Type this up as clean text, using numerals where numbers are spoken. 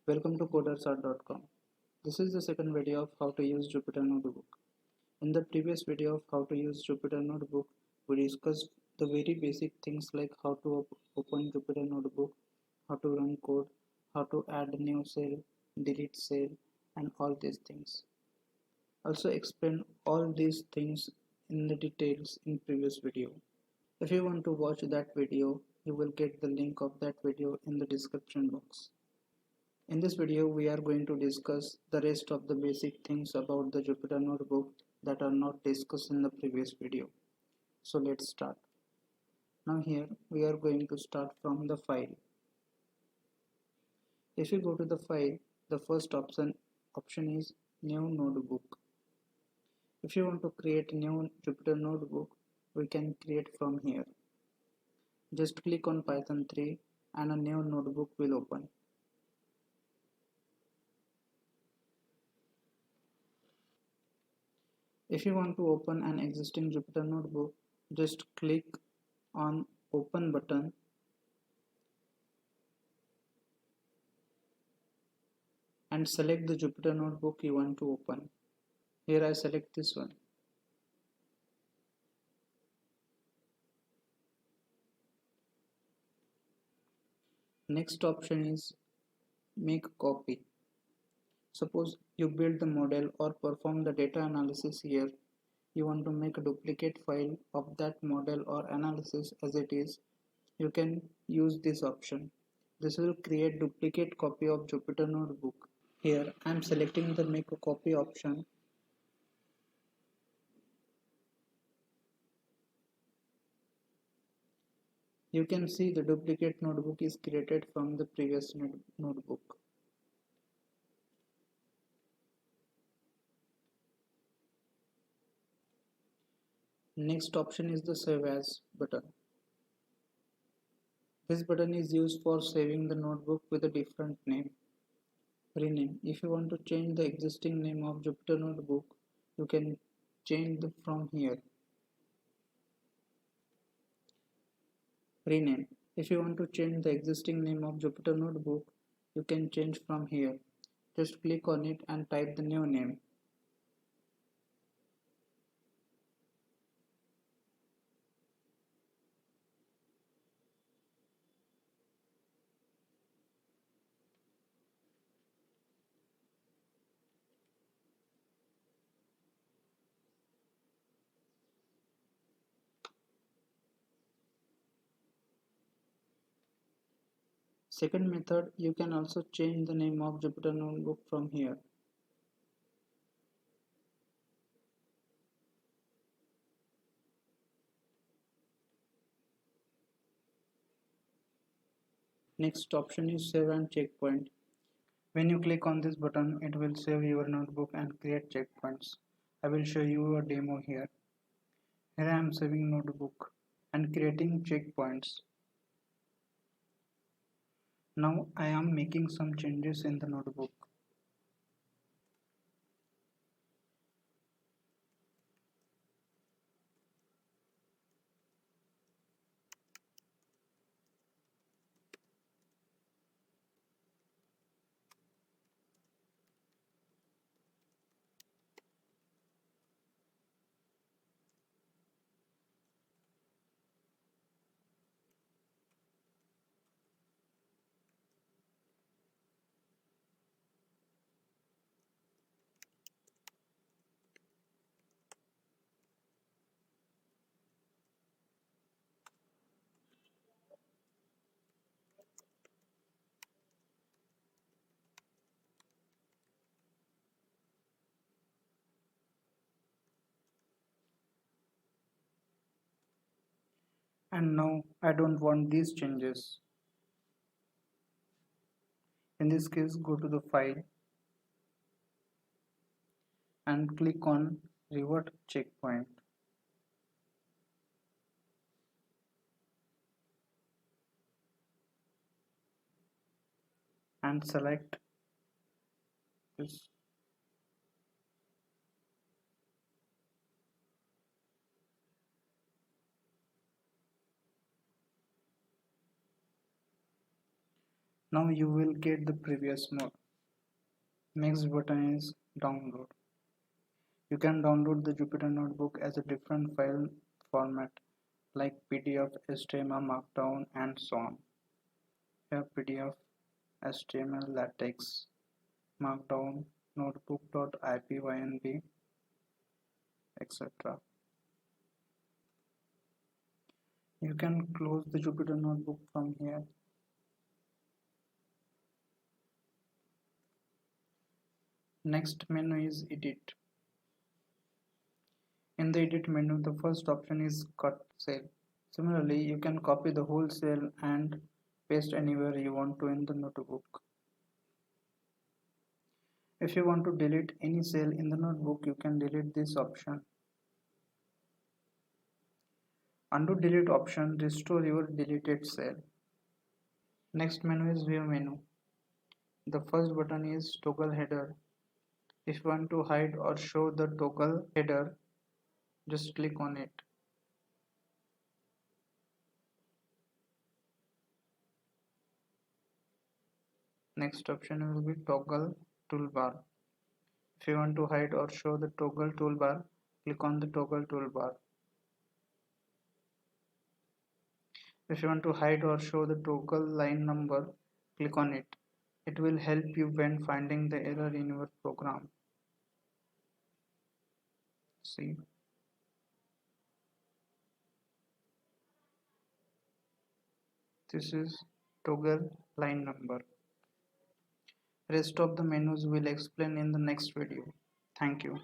Welcome to Codersarts.com. This is the second video of how to use Jupyter Notebook. In the previous video of how to use Jupyter Notebook, we discussed the very basic things like how to open Jupyter Notebook, how to run code, how to add a new cell, delete cell, and all these things. Also explain all these things in the details in previous video. If you want to watch that video, you will get the link of that video in the description box. In this video, we are going to discuss the rest of the basic things about the Jupyter Notebook that are not discussed in the previous video. So let's start. Now here we are going to start from the file. If you go to the file, the first option is New Notebook. If you want to create a new Jupyter Notebook, we can create from here. Just click on Python 3 and a new notebook will open. If you want to open an existing Jupyter Notebook, just click on Open button and select the Jupyter Notebook you want to open. Here I select this one. Next option is Make Copy. Suppose you build the model or perform the data analysis here. You want to make a duplicate file of that model or analysis as it is. You can use this option. This will create duplicate copy of Jupyter Notebook. Here I am selecting the Make a Copy option. You can see the duplicate notebook is created from the previous notebook. Next option is the Save As button. This button is used for saving the notebook with a different name. Rename. If you want to change the existing name of Jupyter Notebook, you can change from here. Rename. If you want to change the existing name of Jupyter Notebook, you can change from here. Just click on it and type the new name. Second method, you can also change the name of Jupyter Notebook from here. Next option is Save and Checkpoint. When you click on this button, it will save your notebook and create checkpoints. I will show you a demo here. Here I am saving notebook and creating checkpoints. Now I am making some changes in the notebook. And now I don't want these changes. In this case, go to the file and click on Revert Checkpoint. And select this. Now you will get the previous mode. Next button is download. You can download the Jupyter Notebook as a different file format like PDF, HTML, Markdown, and so on. Here PDF, HTML, LaTeX, Markdown, notebook.ipynb, etc. You can close the Jupyter Notebook from here. Next menu is edit. In the edit menu, the first option is cut cell. Similarly, you can copy the whole cell and paste anywhere you want to in the notebook. If you want to delete any cell in the notebook, you can delete this option. Undo delete option restore your deleted cell. Next menu is view menu. The first button is toggle header. If you want to hide or show the toggle header, just click on it. Next option will be toggle toolbar. If you want to hide or show the toggle toolbar, click on the toggle toolbar. If you want to hide or show the toggle line number, click on it. It will help you when finding the error in your program. See. This is toggle line number. Rest of the menus will explain in the next video. Thank you.